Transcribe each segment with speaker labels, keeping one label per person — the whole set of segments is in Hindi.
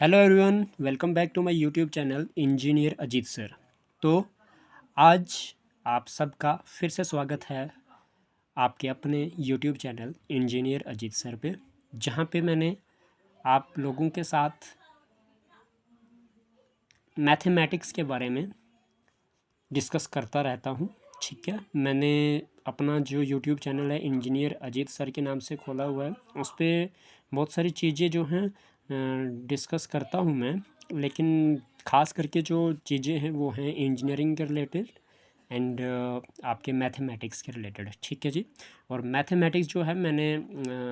Speaker 1: Hello everyone, welcome back to my YouTube channel engineer Ajit sir. तो आज आप सबका फिर से स्वागत है आपके अपने YouTube channel engineer Ajit sir पे, जहाँ पे मैंने आप लोगों के साथ मैथमेटिक्स के बारे में डिस्कस करता रहता हूँ। ठीक है, मैंने अपना जो यूट्यूब चैनल है इंजीनियर अजीत सर के नाम से खोला हुआ है। उस पर बहुत सारी चीज़ें जो हैं डिस्कस करता हूँ मैं, लेकिन ख़ास करके जो चीज़ें हैं वो हैं इंजीनियरिंग के रिलेटेड एंड आपके मैथमेटिक्स के रिलेटेड। ठीक है जी। और मैथमेटिक्स जो है मैंने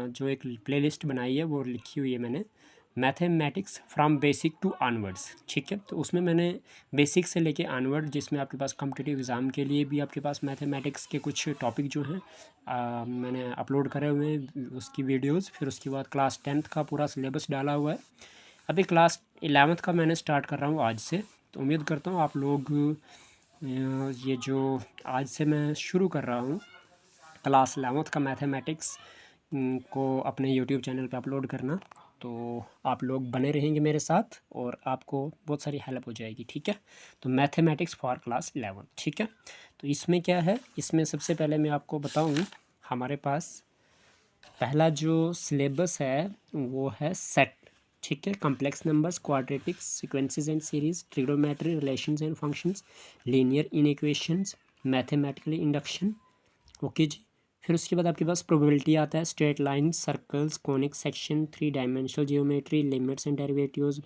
Speaker 1: जो एक प्लेलिस्ट बनाई है वो लिखी हुई है मैंने, mathematics from basic to onwards. ठीक है, तो उसमें मैंने बेसिक से लेके ऑनवर्ड, जिसमें आपके पास कॉम्पिटिटिव एग्ज़ाम के लिए भी आपके पास मैथमेटिक्स के कुछ टॉपिक जो हैं मैंने अपलोड करे हुए हैं उसकी वीडियोस। फिर उसके बाद क्लास 10th का पूरा सिलेबस डाला हुआ है। अभी क्लास 11th का मैंने स्टार्ट कर रहा हूँ आज से। तो उम्मीद करता हूँ आप लोग ये जो आज से मैं शुरू कर रहा हूँ क्लास 11th का मैथमेटिक्स को अपने यूट्यूब चैनल पे अपलोड करना, तो आप लोग बने रहेंगे मेरे साथ और आपको बहुत सारी हेल्प हो जाएगी। ठीक है, तो मैथमेटिक्स फॉर क्लास 11। ठीक है, तो इसमें क्या है, इसमें सबसे पहले मैं आपको बताऊं, हमारे पास पहला जो सिलेबस है वो है सेट। ठीक है, complex numbers, quadratics, sequences and series, trigonometry, relations and functions, linear inequations, mathematical induction. Okay जी। फिर उसके बाद आपके पास प्रोबेबिलिटी आता है, straight line, circles, conic section, three dimensional geometry, limits and derivatives,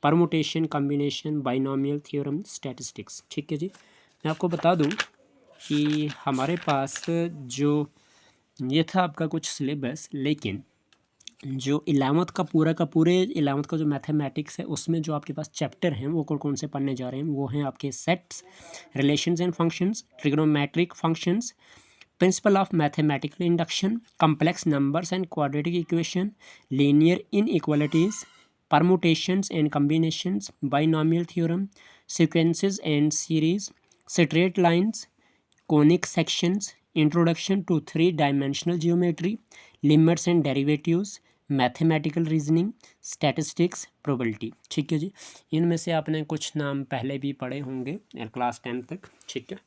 Speaker 1: permutation, combination, binomial theorem, statistics. ठीक है जी। मैं आपको बता दूं कि हमारे पास जो ये था आपका कुछ सिलेबस, लेकिन जो 11th का पूरा का पूरे 11th का जो मैथमेटिक्स है उसमें जो आपके पास चैप्टर हैं वो कौन कौन से पढ़ने जा रहे हैं, वो हैं आपके sets, relations and functions, trigonometric functions, principle of mathematical induction, complex numbers and quadratic equation, linear inequalities, permutations and combinations, binomial theorem, sequences and series, straight lines, conic sections, introduction to three dimensional geometry, limits and derivatives, mathematical reasoning, statistics, probability. ठीक है जी। इनमें से आपने कुछ नाम पहले भी पढ़े होंगे क्लास 10 तक। ठीक है,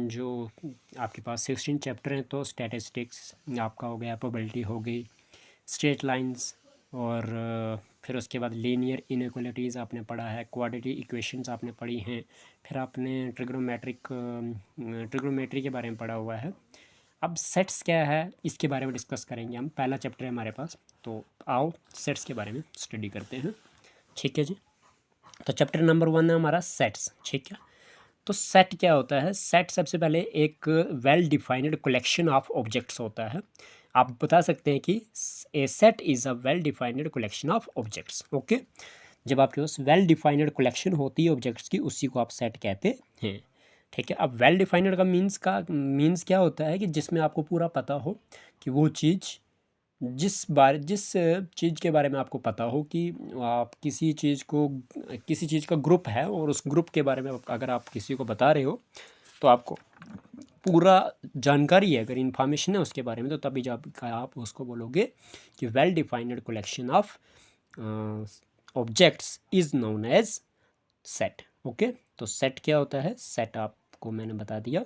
Speaker 1: जो आपके पास 16 चैप्टर हैं, तो स्टैटिस्टिक्स आपका हो गया, प्रोबेबिलिटी हो गई, स्ट्रेट लाइंस, और फिर उसके बाद लीनियर इनइक्वालिटीज़ आपने पढ़ा है, क्वाड्रेटिक इक्वेशंस आपने पढ़ी हैं, फिर आपने ट्रिग्नोमेट्री के बारे में पढ़ा हुआ है। अब सेट्स क्या है इसके बारे में डिस्कस करेंगे हम, पहला चैप्टर है हमारे पास, तो आओ सेट्स के बारे में स्टडी करते हैं। ठीक है जी। तो चैप्टर नंबर 1 है हमारा सेट्स। ठीक है, तो सेट क्या होता है? सेट सबसे पहले एक well defined collection of objects होता है। आप बता सकते हैं कि a set is a well defined collection of objects. Okay, जब आपके पास वेल डिफाइंड कलेक्शन होती है ऑब्जेक्ट्स की, उसी को आप सेट कहते हैं। ठीक है, अब वेल डिफाइंड का मीन्स क्या होता है कि जिसमें आपको पूरा पता हो कि वो चीज़, जिस चीज़ के बारे में आपको पता हो कि आप किसी चीज़ का ग्रुप है और उस ग्रुप के बारे में अगर आप किसी को बता रहे हो तो आपको पूरा जानकारी है, अगर इन्फॉर्मेशन है उसके बारे में, तो तभी जब आप उसको बोलोगे कि well defined collection of objects is known as set. Okay, तो सेट क्या होता है? सेट आपको मैंने बता दिया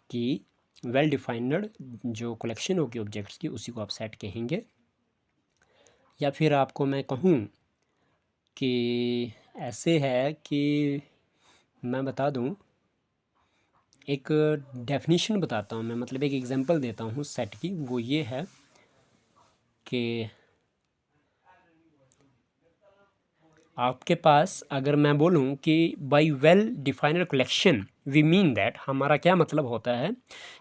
Speaker 1: कि वेल डिफाइंड जो कलेक्शन होगी ऑब्जेक्ट्स की, उसी को आप सेट कहेंगे। या फिर आपको मैं कहूँ कि ऐसे है कि मैं बता दूँ, एक डेफिनेशन बताता हूँ मैं, मतलब एक एग्जांपल देता हूँ सेट की। वो ये है कि आपके पास अगर मैं बोलूँ कि by well defined collection we mean that, हमारा क्या मतलब होता है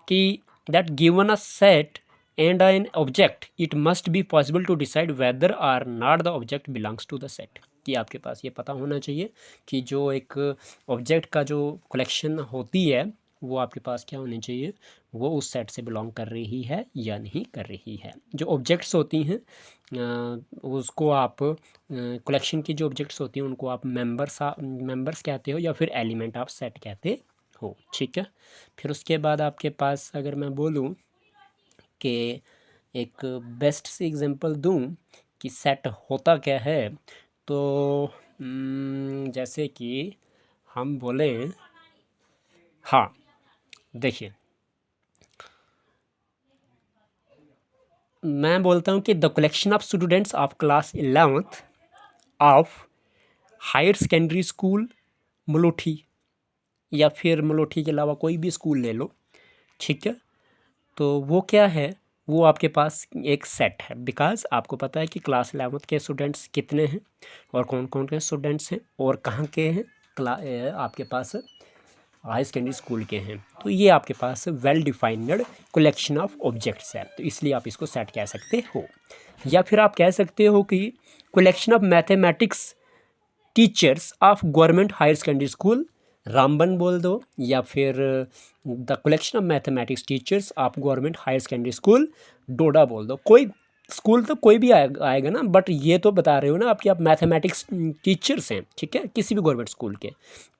Speaker 1: कि that given a set and an object it must be possible to decide whether or not the object belongs to the set. कि आपके पास ये पता होना चाहिए कि जो एक ऑब्जेक्ट का जो कलेक्शन होती है वो आपके पास क्या होनी चाहिए, वो उस सेट से बिलोंग कर रही है या नहीं कर रही है। जो ऑब्जेक्ट्स होती हैं उसको आप कलेक्शन की जो ऑब्जेक्ट्स होती हैं उनको आप मेंबर्स कहते हो या फिर एलिमेंट ऑफ सेट कहते हो। ठीक है, फिर उसके बाद आपके पास अगर मैं बोलूँ कि एक बेस्ट सी एग्जांपल दूं कि सेट होता क्या है, तो जैसे कि हम बोले, हाँ देखिए, मैं बोलता हूँ कि the collection of students of class 11th of higher secondary school Malothi, या फिर मलोठी के अलावा कोई भी स्कूल ले लो, ठीक है। तो वो क्या है, वो आपके पास एक सेट है, बिकॉज आपको पता है कि क्लास 11th के स्टूडेंट्स कितने हैं और कौन कौन के स्टूडेंट्स हैं और कहाँ के हैं, आपके पास हाई सेकेंडरी स्कूल के हैं। तो ये आपके पास well defined collection of objects है, तो इसलिए आप इसको सेट कह सकते हो। या फिर आप कह सकते हो कि collection of mathematics teachers of government higher secondary school Ramban बोल दो, या फिर the collection of mathematics teachers of government higher secondary school Doda बोल दो। कोई स्कूल तो कोई भी आएगा ना, बट ये तो बता रहे हो ना आप मैथमेटिक्स टीचर्स हैं, ठीक है, किसी भी गवर्नमेंट स्कूल के।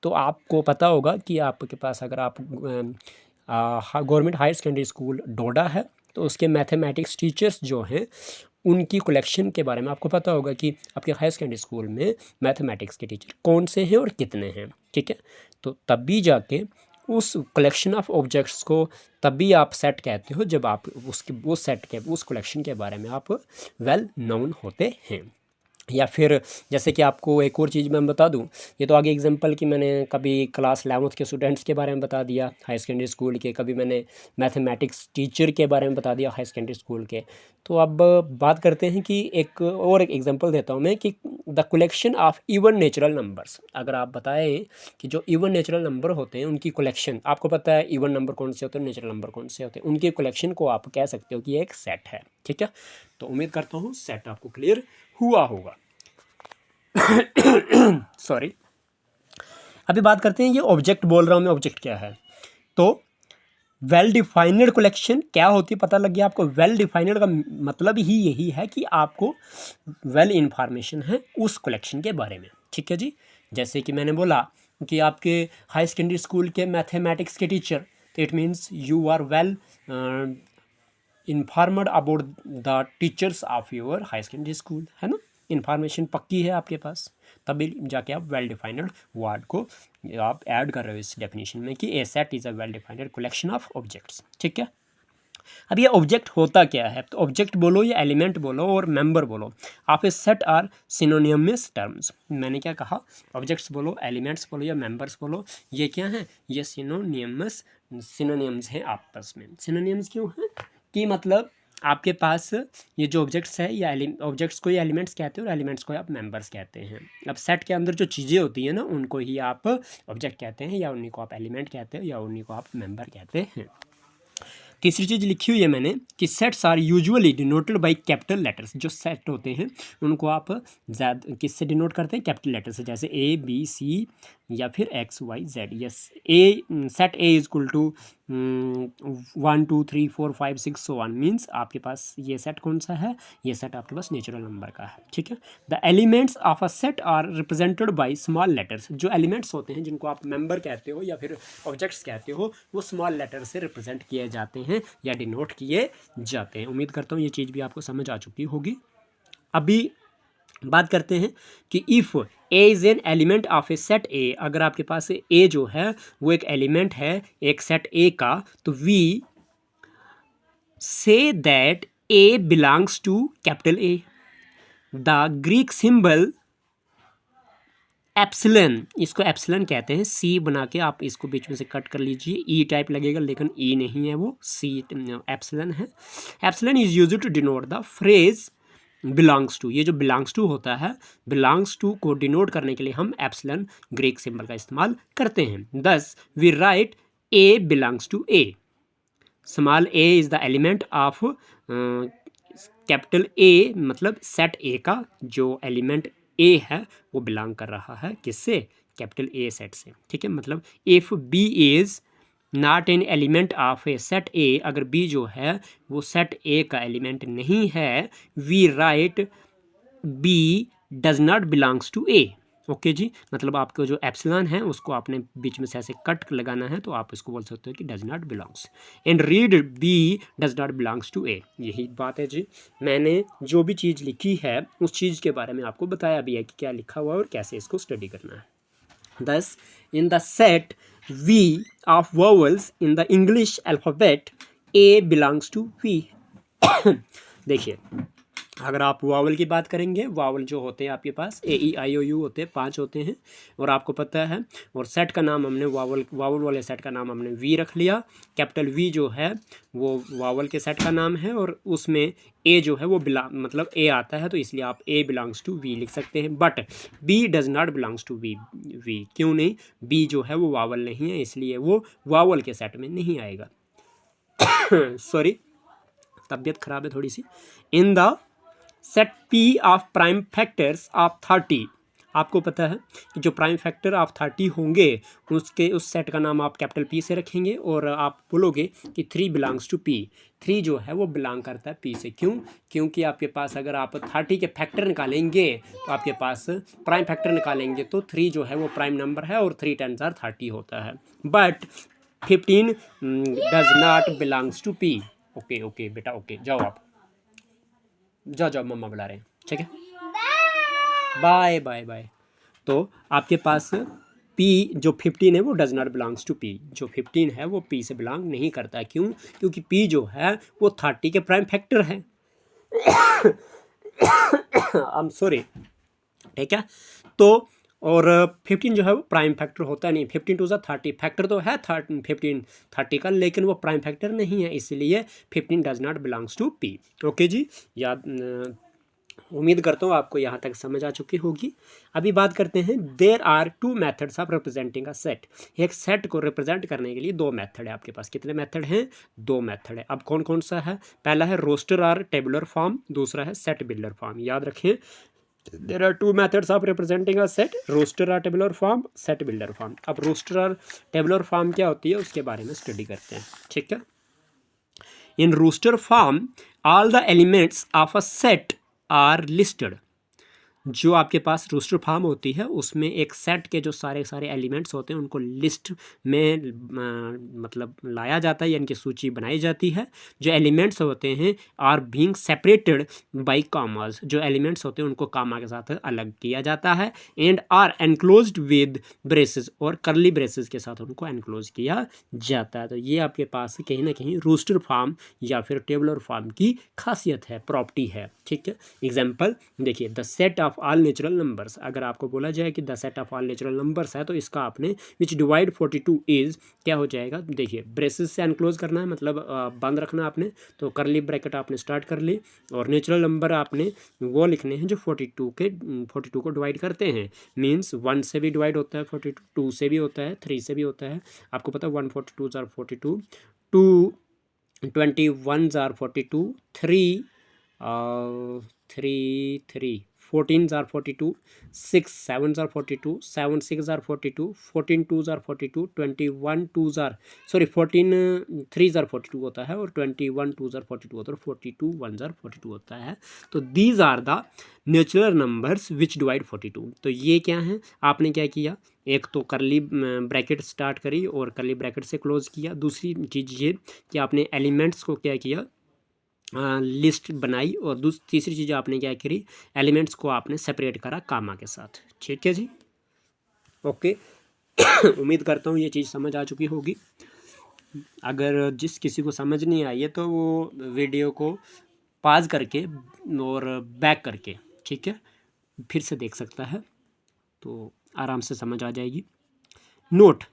Speaker 1: तो आपको पता होगा कि आपके पास अगर आप गवर्नमेंट हायर सेकेंडरी स्कूल डोडा है तो उसके मैथमेटिक्स टीचर्स जो हैं उनकी कलेक्शन के बारे में आपको पता होगा कि आपके हायर सेकेंडरी स्कूल में मैथमेटिक्स के टीचर कौन से हैं और कितने हैं, ठीक है। तो तभी जाके उस कलेक्शन ऑफ ऑब्जेक्ट्स को तभी आप सेट कहते हो जब आप उसके उस सेट के उस कलेक्शन के बारे में आप वेल नोन होते हैं। या फिर जैसे कि आपको एक और चीज़ मैं बता दूं, ये तो आगे एग्जांपल कि मैंने कभी क्लास 11th के स्टूडेंट्स के बारे में बता दिया हाई सेकेंडरी स्कूल के, कभी मैंने मैथमेटिक्स टीचर के बारे में बता दिया हाई सेकेंडरी स्कूल के। तो अब बात करते हैं कि एक एग्जांपल देता हूँ मैं कि the collection of even natural numbers. अगर आप बताएं कि जो इवन नेचुरल नंबर होते हैं उनकी कलेक्शन, आपको पता है इवन नंबर कौन से होते हैं, नेचुरल नंबर कौन से होते हैं, उनकी कलेक्शन को आप कह सकते हो कि ये एक सेट है, ठीक है। तो उम्मीद करता हूँ सेट आपको क्लियर हुआ होगा। सॉरी, अभी बात करते हैं, ये ऑब्जेक्ट बोल रहा हूँ मैं, ऑब्जेक्ट क्या है। तो वेल डिफाइंड कलेक्शन क्या होती है, पता लग गया आपको। वेल डिफाइंड का मतलब ही यही है कि आपको वेल इंफॉर्मेशन है उस कलेक्शन के बारे में, ठीक है जी। जैसे कि मैंने बोला कि आपके हाई सेकेंडरी स्कूल के मैथमेटिक्स के टीचर, तो it means you are well informed about the teachers of your high secondary school, है ना, इन्फॉर्मेशन पक्की है आपके पास, तभी जाके आप वेल डिफाइंड वर्ड को आप ऐड कर रहे हो इस डेफिनेशन में कि a set is a well defined collection of objects, ठीक है। अब ये ऑब्जेक्ट होता क्या है, तो ऑब्जेक्ट बोलो या एलिमेंट बोलो और मेंबर बोलो, आप ए सेट आर सिनोनिमस टर्म्स। मैंने क्या कहा, ऑब्जेक्ट्स बोलो, एलिमेंट्स बोलो या मेंबर्स बोलो, ये क्या है, ये सिनोनिम्स हैं आपस में। सिनोनिम्स क्यों हैं कि मतलब आपके पास ये जो ऑब्जेक्ट्स है या ऑब्जेक्ट्स को ये एलिमेंट्स कहते हैं और एलिमेंट्स को आप मेंबर्स कहते हैं। अब सेट के अंदर जो चीज़ें होती हैं ना उनको ही आप ऑब्जेक्ट कहते हैं, या उन्हीं को आप एलिमेंट कहते हैं, या उन्हीं को आप मेंबर कहते हैं। तीसरी चीज़ लिखी हुई है मैंने कि sets are usually denoted by capital letters. जो सेट होते हैं उनको आप ज़्यादा किससे डिनोट करते हैं, कैपिटल लेटर से, जैसे ए बी सी या फिर X Y Z. Yes, a set A is equal to 1 2 3 4 5 6 so 1 means आपके पास ये सेट कौन सा है, ये सेट आपके पास नेचुरल नंबर का है, ठीक है। The elements of a set are represented by small letters. जो एलिमेंट्स होते हैं जिनको आप मेंबर कहते हो या फिर ऑब्जेक्ट्स कहते हो, वो स्मॉल लेटर से रिप्रेजेंट किए जाते हैं या डिनोट किए जाते हैं। उम्मीद करता हूँ ये चीज़ भी आपको समझ आ चुकी होगी। अभी बात करते हैं कि if A is an element of a set A, अगर आपके पास ए जो है वो एक एलिमेंट है एक सेट ए का, तो we say that a belongs to capital A. The Greek symbol epsilon, इसको एप्सिलन कहते हैं, सी बना के आप इसको बीच में से कट कर लीजिए, ई टाइप लगेगा लेकिन ई नहीं है, वो सी एप्सिलन है। Epsilon is used to denote the phrase belongs to. ये जो बिलोंग्स टू होता है, बिलोंग्स टू को डिनोट करने के लिए हम एप्सिलन ग्रीक सिंबल का इस्तेमाल करते हैं। Thus we write a belongs to A. Small a is the element of capital A, मतलब सेट ए का जो एलिमेंट ए है वो बिलोंग कर रहा है किससे, कैपिटल ए सेट से, ठीक है। मतलब if b is not an element of a set A, अगर बी जो है वो सेट ए का एलिमेंट नहीं है, we write B does not belongs to A. Okay जी, मतलब आपको जो एप्सिलॉन है उसको आपने बीच में से ऐसे कट लगाना है, तो आप इसको बोल सकते हो कि does not belongs. And read B does not belongs to A, यही बात है जी। मैंने जो भी चीज़ लिखी है उस चीज़ के बारे में आपको बताया भी है कि क्या लिखा हुआ है और कैसे इसको स्टडी करना है। Thus, in the set V of vowels in the English alphabet, A belongs to V. देखिए, अगर आप वावल की बात करेंगे, वावल जो होते हैं आपके पास AEIOU होते हैं, 5 होते हैं और आपको पता है। और सेट का नाम हमने वावल वाले सेट का नाम हमने वी रख लिया। कैपिटल वी जो है वो वावल के सेट का नाम है और उसमें ए जो है वो मतलब ए आता है, तो इसलिए आप ए बिलोंग्स टू वी लिख सकते हैं। But b does not belongs to V. क्यों नहीं? बी जो है वो वावल नहीं है, इसलिए वो वावल के सेट में नहीं आएगा। सॉरी, तबीयत खराब है थोड़ी सी। In the set P of prime factors of 30, आपको पता है कि जो प्राइम फैक्टर ऑफ 30 होंगे उसके उस सेट का नाम आप कैपिटल P से रखेंगे और आप बोलोगे कि 3 बिलोंग्स टू P। 3 जो है वो बिलोंग करता है P से। क्यों? क्योंकि आपके पास अगर आप 30 के फैक्टर निकालेंगे तो आपके पास प्राइम फैक्टर निकालेंगे तो 3 जो है वो प्राइम नंबर है और 3 10 30 होता है। But 15 does not belongs to P। Okay okay बेटा, ओके जाओ, आप जाओ, मम्मा बुला रहे हैं, ठीक है, बाय बाय बाय। तो आपके पास P जो 15 है वो does not belongs to P। जो 15 है वो P से बिलोंग नहीं करता। क्यों? क्योंकि P जो है वो 30 के प्राइम फैक्टर है। आई एम सॉरी, ठीक है। तो और 15 जो है वो प्राइम फैक्टर होता नहीं। 15 टू 30 फैक्टर तो है 15 30 का, लेकिन वो प्राइम फैक्टर नहीं है, इसलिए 15 does not belongs to P। Okay जी, याद उम्मीद करता हूँ आपको यहाँ तक समझ आ चुकी होगी। अभी बात करते हैं, there are 2 methods of representing a set. एक सेट को रिप्रेजेंट करने के लिए 2 मेथड है आपके पास। कितने मेथड हैं? 2 मेथड है। अब कौन कौन सा है? पहला है रोस्टर और टेबुलर फॉर्म, दूसरा है सेट बिल्डर फॉर्म। याद रखें, there are 2 methods of representing a set, roster और tabular form, set builder form. अब रोस्टर और टेबुलर फॉर्म क्या होती है उसके बारे में स्टडी करते हैं, ठीक है। In roster form all the elements of a set are listed. जो आपके पास रोस्टर फॉर्म होती है उसमें एक सेट के जो सारे एलिमेंट्स होते हैं उनको लिस्ट में मतलब लाया जाता है, यानी कि सूची बनाई जाती है। जो एलिमेंट्स होते हैं are being separated by commas. जो एलिमेंट्स होते हैं उनको कामा के साथ अलग किया जाता है। And are enclosed with braces, और करली ब्रेसेस के साथ उनको एनक्लोज किया जाता है। तो ये आपके पास कहीं ना कहीं रोस्टर फॉर्म या फिर टेबुलर फॉर्म की खासियत है, प्रॉपर्टी है, ठीक है। एग्जाम्पल देखिए, the set of all natural numbers. अगर आपको बोला जाए कि the set of all natural numbers है तो इसका आपने विच डिवाइड 42 इज क्या हो जाएगा? देखिए, ब्रेसेस से एनक्लोज करना है, मतलब बंद रखना आपने, तो करली ब्रैकेट आपने स्टार्ट कर ली और नेचुरल नंबर आपने वो लिखने हैं जो 42 को डिवाइड करते हैं। मीन्स 1 से भी डिवाइड होता है 42, 2 से भी होता है, 3 से भी होता है। आपको पता है 142 jar 42, 2 21 jar 42, 3 3 14 jar 42, 6 7 jar 42, 7 6 jar 42, 14 2 jar 42, 21 2 jar 14 3 jar 42 होता है और 21 2 जार 42 होता है और 42 1 जार 42 होता है। तो these are the natural numbers which divide 42। तो ये क्या है? आपने क्या किया, एक तो करली ब्रैकेट स्टार्ट करी और करली ब्रैकेट से क्लोज किया। दूसरी चीज़ ये कि आपने एलिमेंट्स को क्या किया, लिस्ट बनाई, और तीसरी चीज़ आपने क्या करी, एलिमेंट्स को आपने सेपरेट करा कामा के साथ, ठीक है जी। ओके, उम्मीद करता हूँ ये चीज़ समझ आ चुकी होगी। अगर जिस किसी को समझ नहीं आई है तो वो वीडियो को पॉज करके और बैक करके, ठीक है, फिर से देख सकता है, तो आराम से समझ आ जाएगी। नोट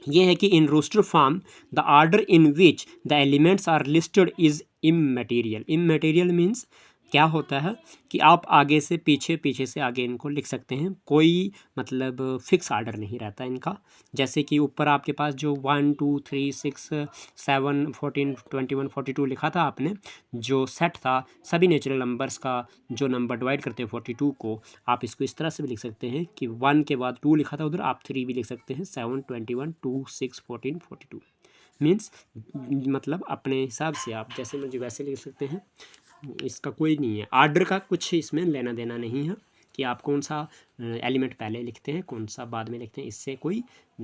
Speaker 1: ये है कि in roster form the order in which the elements are listed is immaterial. Immaterial means क्या होता है कि आप आगे से पीछे, पीछे से आगे इनको लिख सकते हैं, कोई मतलब फिक्स आर्डर नहीं रहता इनका। जैसे कि ऊपर आपके पास जो 1 2 3 6 7 14 21 42 लिखा था आपने, जो सेट था सभी नेचुरल नंबर्स का जो नंबर डिवाइड करते हैं 42 को, आप इसको इस तरह से भी लिख सकते हैं कि 1 के बाद 2 लिखा था उधर, आप 3 भी लिख सकते हैं, 7 21 2 6 14 42। मीन्स मतलब अपने हिसाब से आप जैसे मुझे वैसे लिख सकते हैं, इसका कोई नहीं है, आर्डर का कुछ इसमें लेना देना नहीं है, कि आप कौन सा एलिमेंट पहले लिखते हैं कौन सा बाद में लिखते हैं, इससे कोई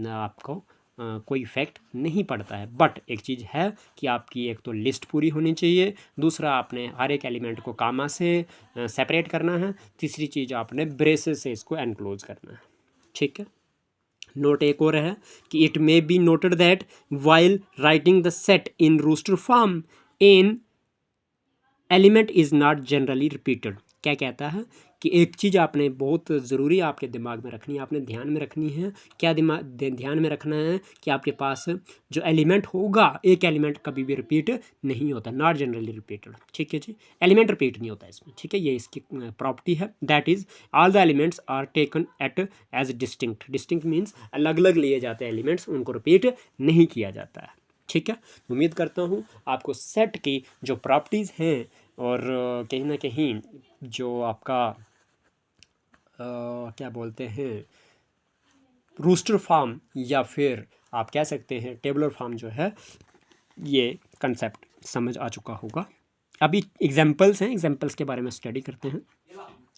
Speaker 1: आपको कोई इफेक्ट नहीं पड़ता है। बट एक चीज़ है कि आपकी एक तो लिस्ट पूरी होनी चाहिए, दूसरा आपने हर एक एलिमेंट को कामा से सेपरेट करना है, तीसरी चीज़ आपने ब्रेसेस से इसको एनक्लोज करना है। ठीक है। नोट एक और है कि it may be noted that while writing the set in roster form in element is not generally repeated. क्या कहता है कि एक चीज़ आपने बहुत ज़रूरी आपके दिमाग में रखनी है, आपने ध्यान में रखनी है। क्या ध्यान में रखना है कि आपके पास जो एलिमेंट होगा, एक एलिमेंट कभी भी रिपीट नहीं होता, नॉट जनरली रिपीटेड। ठीक है जी, एलिमेंट रिपीट नहीं होता इसमें। ठीक है, ये इसकी प्रॉपर्टी है। That is all the elements are taken at as distinct. Distinct means अलग अलग लिए जाते हैं एलिमेंट्स, उनको रिपीट नहीं किया जाता है। ठीक है, उम्मीद करता हूँ आपको सेट की जो प्रॉपर्टीज़ हैं और कहीं ना कहीं जो आपका क्या बोलते हैं रोस्टर फॉर्म या फिर आप कह सकते हैं टेबुलर फॉर्म जो है, ये कंसेप्ट समझ आ चुका होगा। अभी एग्जांपल्स हैं, एग्जांपल्स के बारे में स्टडी करते हैं।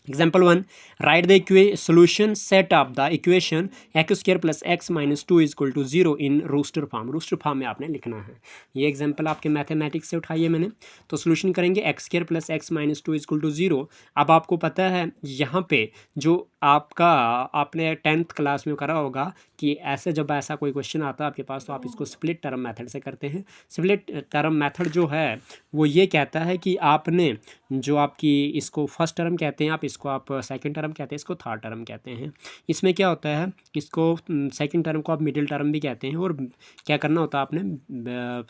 Speaker 1: Example 1, write the solution set of the equation x square plus x minus 2 is equal to 0 in roster form. Roster form में आपने लिखना है। ये एग्जाम्पल आपके मैथमेटिक्स से उठाइए मैंने। तो सोल्यूशन करेंगे x square plus x minus 2 is equal to 0। अब आपको पता है यहाँ पे जो आपका आपने 10th क्लास में करा होगा कि ऐसे जब ऐसा कोई क्वेश्चन आता है आपके पास तो आप इसको स्प्लिट टर्म मेथड से करते हैं। स्प्लिट टर्म मेथड जो है वो ये कहता है कि आपने जो आपकी इसको फर्स्ट टर्म कहते हैं, आप इसको आप सेकंड टर्म कहते हैं, इसको थर्ड टर्म कहते हैं। इसमें क्या होता है, इसको सेकंड टर्म को आप मिडिल टर्म भी कहते हैं। और क्या करना होता है आपने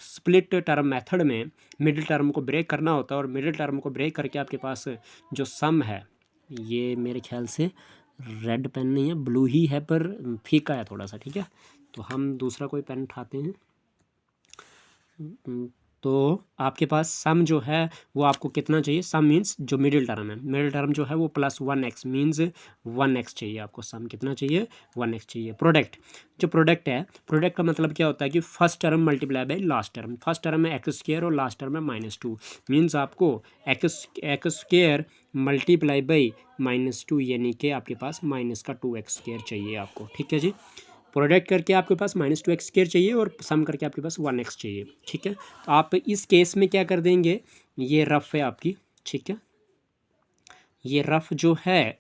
Speaker 1: स्प्लिट टर्म मेथड में मिडिल टर्म को ब्रेक करना होता है, और मिडिल टर्म को ब्रेक करके आपके पास जो सम है, ये मेरे ख्याल से रेड पेन नहीं है, ब्लू ही है पर फीका है थोड़ा सा। ठीक है, तो हम दूसरा कोई पेन उठाते हैं। तो आपके पास सम जो है वो आपको कितना चाहिए, सम मीन्स जो मिडिल टर्म है, मिडिल टर्म जो है वो प्लस 1x मीन्स 1x चाहिए आपको। सम कितना चाहिए, 1x चाहिए। प्रोडक्ट, जो प्रोडक्ट है, प्रोडक्ट का मतलब क्या होता है कि first term multiply by last term. First term में एक्स स्क्वायर और लास्ट टर्म में -2 मीन्स आपको एक्स स्क्वायर मल्टीप्लाई बाई -2 यानी कि आपके पास माइनस का 2x स्क्वायर चाहिए आपको। ठीक है जी, प्रोडक्ट करके आपके पास -2x स्क्वायर चाहिए और सम करके आपके पास 1x चाहिए। ठीक है, तो आप इस केस में क्या कर देंगे, ये रफ है आपकी। ठीक है, ये रफ जो है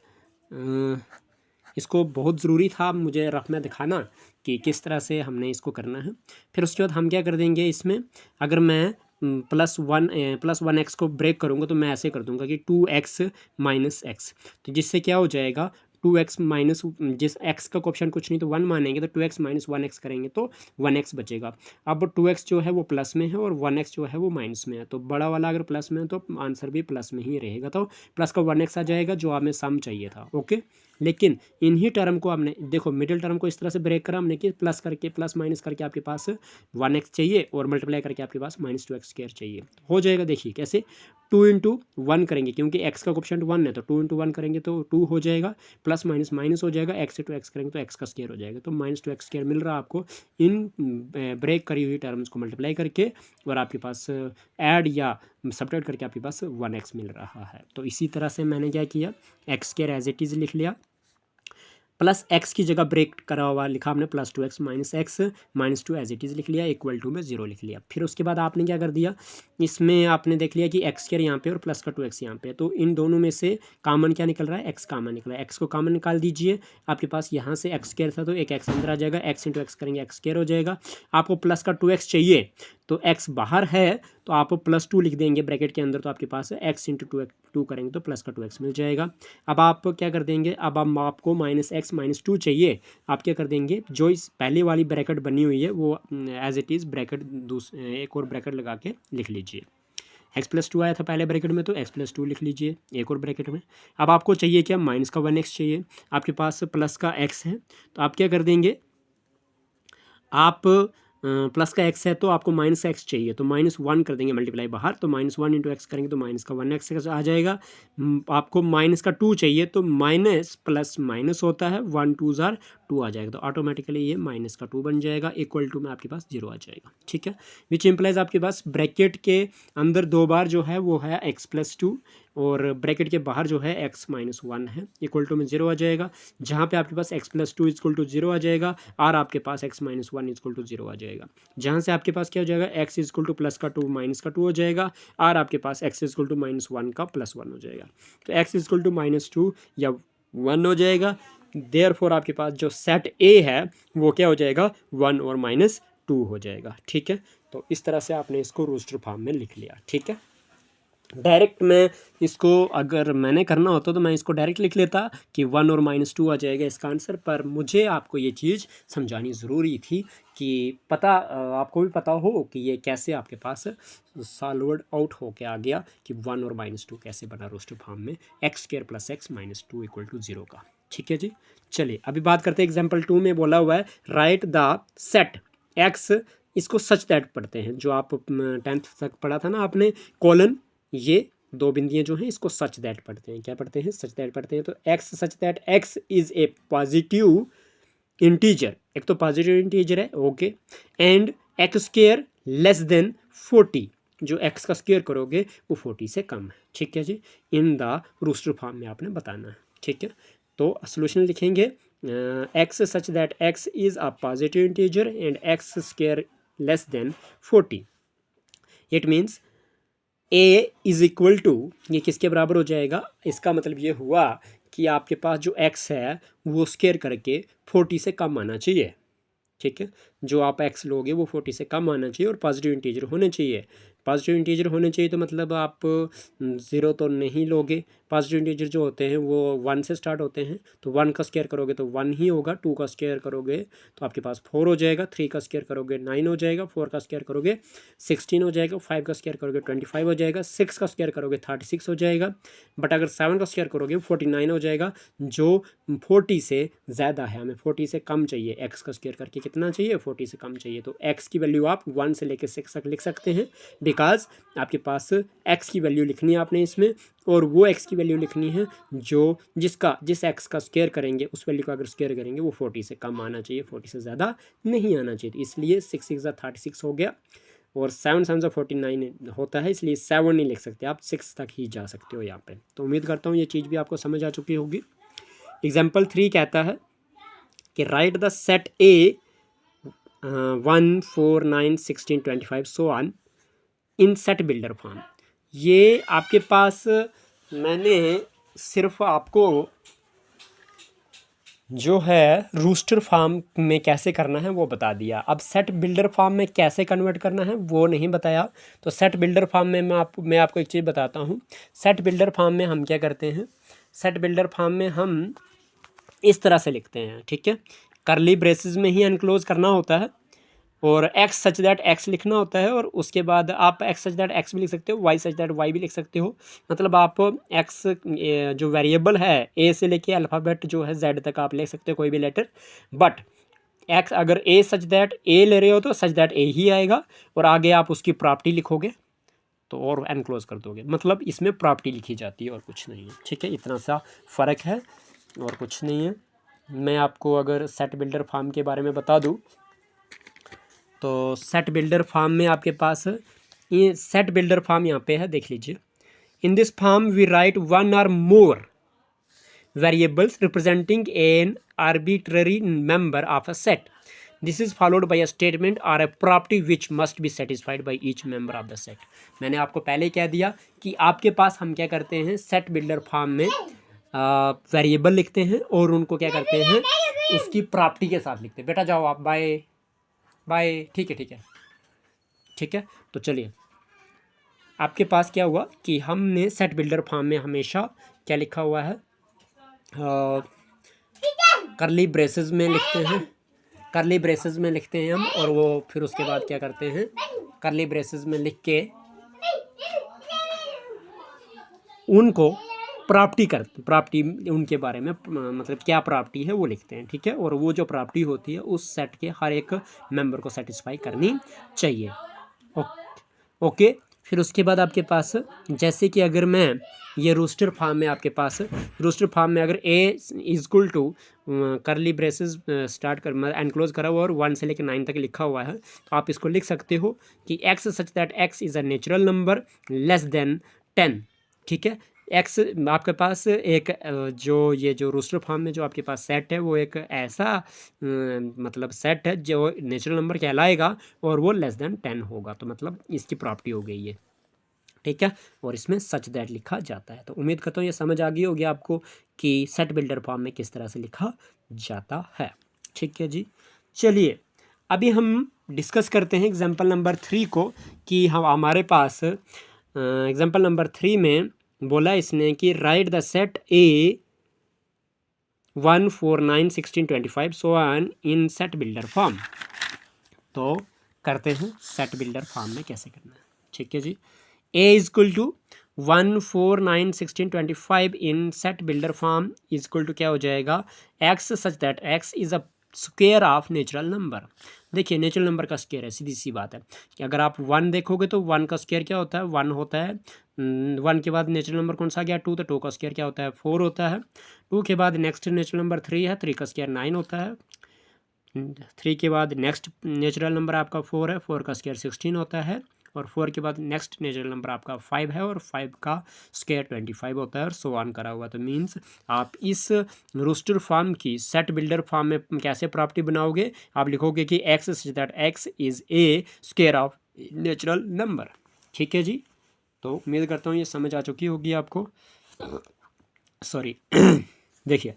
Speaker 1: इसको बहुत ज़रूरी था मुझे रफ में दिखाना कि किस तरह से हमने इसको करना है। फिर उसके बाद हम क्या कर देंगे इसमें, अगर मैं प्लस 1x को ब्रेक करूँगा तो मैं ऐसे कर दूँगा कि 2x माइनस एक्स, तो जिससे क्या हो जाएगा 2x माइनस, जिस x का ऑप्शन कुछ नहीं तो 1 मानेंगे तो 2x माइनस 1x करेंगे तो 1x बचेगा। अब 2x जो है वो प्लस में है और 1x जो है वो माइनस में है, तो बड़ा वाला अगर प्लस में है तो आंसर भी प्लस में ही रहेगा, तो प्लस का 1x आ जाएगा जो हमें सम चाहिए था। ओके, लेकिन इन्हीं टर्म को हमने देखो मिडिल टर्म को इस तरह से ब्रेक करा हमने कि प्लस करके प्लस माइनस करके आपके पास 1x चाहिए और मल्टीप्लाई करके आपके पास -2x स्क्वायर चाहिए। हो जाएगा, देखिए कैसे, 2 इंटू 1 करेंगे क्योंकि x का कोएफिशिएंट 1 है, तो 2 इंटू 1 करेंगे तो 2 हो जाएगा, प्लस माइनस माइनस हो जाएगा, x इंटू x करेंगे तो x का स्क्वायर हो जाएगा, तो -2x स्क्वायर मिल रहा है आपको इन ब्रेक करी हुई टर्म्स को मल्टीप्लाई करके, और आपके पास ऐड या सब्ट्रैक्ट करके आपके पास 1x मिल रहा है। तो इसी तरह से मैंने क्या किया, x square as it is लिख लिया, प्लस x की जगह ब्रेक करा हुआ लिखा हमने plus 2x minus x minus 2 as it is लिख लिया, इक्वल टू में 0 लिख लिया। फिर उसके बाद आपने क्या कर दिया, इसमें आपने देख लिया कि x स्क्वायर यहाँ पे और प्लस का 2x यहाँ पे, तो इन दोनों में से कॉमन क्या निकल रहा है, x कॉमन निकल रहा है। x को कॉमन निकाल दीजिए, आपके पास यहाँ से x स्क्वायर था तो एक x अंदर आ जाएगा, x इंटू एक्स करेंगे x स्क्वायर हो जाएगा। आपको प्लस का 2x चाहिए तो x बाहर है तो आप प्लस 2 लिख देंगे ब्रैकेट के अंदर, तो आपके पास x इंटू 2 करेंगे तो प्लस का 2x मिल जाएगा। अब आप क्या कर देंगे, अब आपको -x -2 चाहिए, आप क्या कर देंगे, जो इस पहले वाली ब्रैकेट बनी हुई है वो एज इट इज़ ब्रैकेट एक और ब्रैकेट लगा के लिख लीजिए। x प्लस 2 आया था पहले ब्रैकेट में तो x प्लस 2 लिख लीजिए एक और ब्रैकेट में। अब आपको चाहिए क्या, माइनस का 1x चाहिए, आपके पास प्लस का x है तो आप क्या कर देंगे, आप प्लस का x है तो आपको माइनस एक्स चाहिए तो -1 कर देंगे मल्टीप्लाई बाहर, तो -1 इंटू एक्स करेंगे तो माइनस का 1x आ जाएगा। आपको माइनस का 2 चाहिए तो माइनस प्लस माइनस होता है, 1 2 ज़ार 2 आ जाएगा, तो ऑटोमेटिकली ये माइनस का 2 बन जाएगा, इक्वल टू में आपके पास 0 आ जाएगा। ठीक है, विच इम्प्लाइज आपके पास ब्रैकेट के अंदर 2 बार जो है वो है x+2 और ब्रैकेट के बाहर जो है x-1 है, इक्वल टू में 0 आ जाएगा। जहाँ पे आपके पास x+2 इक्वल टू 0 आ जाएगा और आपके पास x-1 इक्वल टू 0 आ जाएगा। जहाँ से आपके पास क्या हो जाएगा, x इक्वल टू प्लस का 2 माइनस का 2 हो जाएगा और आपके पास x इक्वल टू -1 का +1 हो जाएगा। तो x इक्वल टू -2 या 1 हो जाएगा। देयरफॉर आपके पास जो सेट ए है वो क्या हो जाएगा, 1 और -2 हो जाएगा। ठीक है, तो इस तरह से आपने इसको रोस्टर फॉर्म में लिख लिया। ठीक है, डायरेक्ट मैं इसको अगर मैंने करना होता तो मैं इसको डायरेक्ट लिख लेता कि 1 और -2 आ जाएगा इसका आंसर, पर मुझे आपको ये चीज़ समझानी ज़रूरी थी कि आपको भी पता हो कि ये कैसे आपके पास सॉल्व्ड आउट हो के आ गया कि 1 और -2 कैसे बना रोस्टर फॉर्म में x² + x - 2 इक्वल टू 0 का। ठीक है जी, चलिए अभी बात करते हैं एग्जाम्पल 2 में बोला हुआ है राइट द सेट x, इसको सच दैट पढ़ते हैं, जो आप 10th तक पढ़ा था ना आपने, कोलन ये 2 बिंदियाँ जो हैं इसको सच दैट पढ़ते हैं। क्या पढ़ते हैं, सच दैट पढ़ते हैं। तो x such that x is a positive integer, एक तो पॉजिटिव इंटीजर है, okay, and x² less than 40, जो x का स्क्वायर करोगे वो 40 से कम है। ठीक है जी, इन द रोस्टर फॉर्म में आपने बताना है। ठीक है, तो सोल्यूशन लिखेंगे x such that x is a positive integer and x² less than 40, it means a is equal to, ये किसके बराबर हो जाएगा, इसका मतलब ये हुआ कि आपके पास जो x है वो स्क्वायर करके 40 से कम आना चाहिए। ठीक है, जो आप x लोगे वो 40 से कम आना चाहिए और पॉजिटिव इंटीजर होने चाहिए। पॉजिटिव इंटीजर होने चाहिए तो मतलब आप 0 तो नहीं लोगे, पॉजिटिव इंटीजर जो होते हैं वो 1 से स्टार्ट होते हैं, तो 1 का स्क्वायर करोगे तो 1 ही होगा, 2 का स्क्वायर करोगे तो आपके पास 4 हो जाएगा, 3 का स्क्वायर करोगे 9 हो जाएगा, 4 का स्क्वायर करोगे 16 हो जाएगा, 5 का स्क्वायर करोगे 25 हो जाएगा, 6 का स्क्वायर करोगे 36 हो जाएगा, बट अगर 7 का स्क्वायर करोगे 49 हो जाएगा। जो 40 से ज़्यादा है, हमें 40 से कम चाहिए, x का स्क्वायर करके कितना चाहिए, 40 से कम चाहिए, तो x की वैल्यू आप 1 से लेकर 6 तक लिख सकते हैं, बिकॉज आपके पास x की वैल्यू लिखनी है आपने इसमें, और वो x की वैल्यू लिखनी है जिस x का स्क्वायर करेंगे उस वैल्यू का अगर स्क्वायर करेंगे वो 40 से कम आना चाहिए, 40 से ज़्यादा नहीं आना चाहिए। इसलिए 6 6 36 हो गया और 7 7 49 होता है, इसलिए 7 नहीं लिख सकते आप, 6 तक ही जा सकते हो यहाँ पे। तो उम्मीद करता हूँ ये चीज़ भी आपको समझ आ चुकी होगी। एग्जाम्पल 3 कहता है कि right the set A 1 4 9 16 25 so on in set builder form. ये आपके पास मैंने सिर्फ आपको जो है रूस्टर फॉर्म में कैसे करना है वो बता दिया, अब सेट बिल्डर फॉर्म में कैसे कन्वर्ट करना है वो नहीं बताया। तो सेट बिल्डर फॉर्म में मैं आपको एक चीज़ बताता हूँ। सेट बिल्डर फॉर्म में हम क्या करते हैं, सेट बिल्डर फॉर्म में हम इस तरह से लिखते हैं। ठीक है, करली ब्रेसेस में ही एनक्लोज करना होता है और x सच दैट x लिखना होता है, और उसके बाद आप x सच दैट x भी लिख सकते हो, y सच दैट y भी लिख सकते हो। मतलब आप x जो वेरिएबल है a से लेके अल्फ़ाबेट जो है z तक आप लिख सकते हो कोई भी लेटर, बट x अगर a सच दैट a ले रहे हो तो सच दैट a ही आएगा, और आगे आप उसकी प्रॉपर्टी लिखोगे तो और एनक्लोज कर दोगे, मतलब इसमें प्रॉपर्टी लिखी जाती है और कुछ नहीं है। ठीक है, इतना सा फ़र्क है और कुछ नहीं है। मैं आपको अगर सेट बिल्डर फॉर्म के बारे में बता दूं तो सेट बिल्डर फॉर्म में आपके पास ये सेट बिल्डर फॉर्म यहाँ पे है, देख लीजिए। In this form we write 1 or more variables representing an arbitrary member of a set. This is followed by a statement or a property which must be satisfied by each member of the set. मैंने आपको पहले कह दिया कि आपके पास हम क्या करते हैं, सेट बिल्डर फॉर्म में वेरिएबल लिखते हैं और उनको क्या करते हैं, उसकी प्रॉपर्टी के साथ लिखते हैं। बेटा जाओ आप, बाय बाय, ठीक है ठीक है ठीक है। तो चलिए, आपके पास क्या हुआ कि हमने सेट बिल्डर फॉर्म में हमेशा क्या लिखा हुआ है, करली ब्रेसेस में लिखते हैं, करली ब्रेसेस में लिखते हैं हम, और वो फिर उसके बाद क्या करते हैं, करली ब्रेसेस में लिख के उनको प्रॉपर्टी उनके बारे में मतलब क्या प्रॉपर्टी है वो लिखते हैं। ठीक है, और वो जो प्रॉपर्टी होती है उस सेट के हर एक मेंबर को सेटिस्फाई करनी चाहिए। ओके, फिर उसके बाद आपके पास जैसे कि अगर मैं ये रूस्टर फार्म में आपके पास रूस्टर फार्म में अगर A is equal to curly braces start कर एनक्लोज करा हुआ और 1 से लेकर 9 तक लिखा हुआ है, तो आप इसको लिख सकते हो कि x such that x is a natural number less than 10। ठीक है, एक्स आपके पास एक जो रूस्टर फॉर्म में जो आपके पास सेट है वो एक ऐसा मतलब सेट है जो नेचुरल नंबर कहलाएगा और वो लेस देन 10 होगा, तो मतलब इसकी प्रॉपर्टी हो गई है। ठीक है, और इसमें सच दैट लिखा जाता है। तो उम्मीद करता हूँ ये समझ आ गई होगी आपको कि सेट बिल्डर फॉर्म में किस तरह से लिखा जाता है। ठीक है जी, चलिए अभी हम डिस्कस करते हैं एग्जाम्पल नंबर 3 को कि हम हमारे पास एग्जाम्पल नंबर 3 में बोला इसने कि right the set A 1 4 9 16 25 so on in set builder form. तो करते हैं सेट बिल्डर फॉर्म में कैसे करना है। ठीक है जी, A is equal to 1 4 9 16 25 in set builder form is equal to क्या हो जाएगा, x such that x is a square of natural number. देखिए नेचुरल नंबर का स्क्वायर है, सीधी सी बात है कि अगर आप 1 देखोगे तो 1 का स्क्वायर क्या होता है, 1 होता है। 1 के बाद नेचुरल नंबर कौन सा आ गया, 2, तो 2 का स्क्वायर क्या होता है, 4 होता है। 2 के बाद नेक्स्ट नेचुरल नंबर 3 है, 3 का स्क्वायर 9 होता है। 3 के बाद नेक्स्ट नेचुरल नंबर आपका 4 है, 4 का स्क्वायर 16 होता है। और 4 के बाद नेक्स्ट नेचुरल नंबर आपका 5 है और 5 का स्क्वायर 25 होता है और सो ऑन करा हुआ। तो मीन्स आप इस रूस्टर फॉर्म की सेट बिल्डर फॉर्म में कैसे प्रॉपर्टी बनाओगे, आप लिखोगे कि x such that x is a square of natural number. ठीक है जी, तो उम्मीद करता हूँ ये समझ आ चुकी होगी आपको। सॉरी देखिए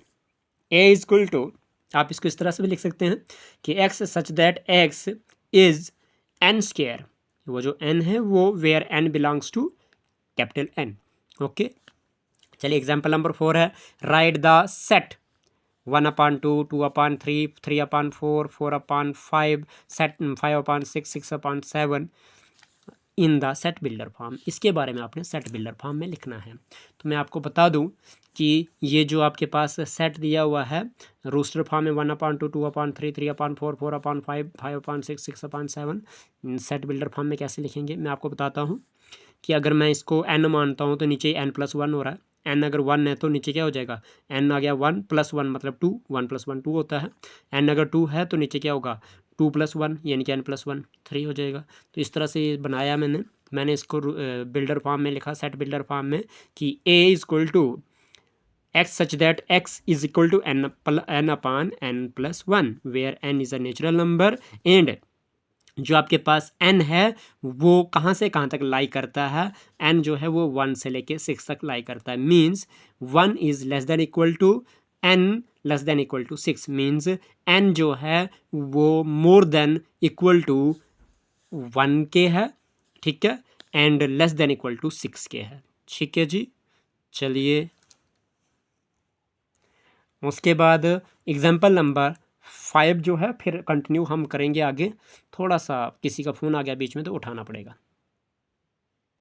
Speaker 1: ए इज इक्वल टू, आप इसको इस तरह से भी लिख सकते हैं कि x such that x is n square, वो जो n है वो where n belongs to capital N। Okay, चलिए एग्जाम्पल नंबर 4 है, write the set 1/2 2/3 3/4 4/5 set 5/6 6/7 in the set builder form. इसके बारे में आपने सेट बिल्डर फॉर्म में लिखना है। तो मैं आपको बता दूं कि ये जो आपके पास सेट दिया हुआ है रूस्टर फॉर्म में 1/2 2/3 3/4 4/5 5/6 6/7 सेट बिल्डर फॉर्म में कैसे लिखेंगे मैं आपको बताता हूँ कि अगर मैं इसको n मानता हूँ तो नीचे n+1 हो रहा है। n अगर 1 है तो नीचे क्या हो जाएगा, n आ गया 1 + 1 मतलब 2, 1 + 1 2 होता है। n अगर 2 है तो नीचे क्या होगा 2 + 1 यानी कि n+1 3 हो जाएगा। तो इस तरह से ये बनाया मैंने इसको बिल्डर फॉर्म में लिखा सेट बिल्डर फॉर्म में कि a is equal to x such that x is equal to n/n+1 where n is a natural number and जो आपके पास n है वो कहाँ से कहाँ तक लाई करता है, n जो है वो 1 से लेके 6 तक लाई करता है। Means 1 is less than equal to n less than equal to 6 means n जो है वो मोर देन इक्वल टू 1 के है। ठीक है, and less than equal to 6 के है। ठीक है जी, चलिए उसके बाद एग्जाम्पल नंबर 5 जो है फिर कंटिन्यू हम करेंगे आगे। थोड़ा सा किसी का फ़ोन आ गया बीच में तो उठाना पड़ेगा।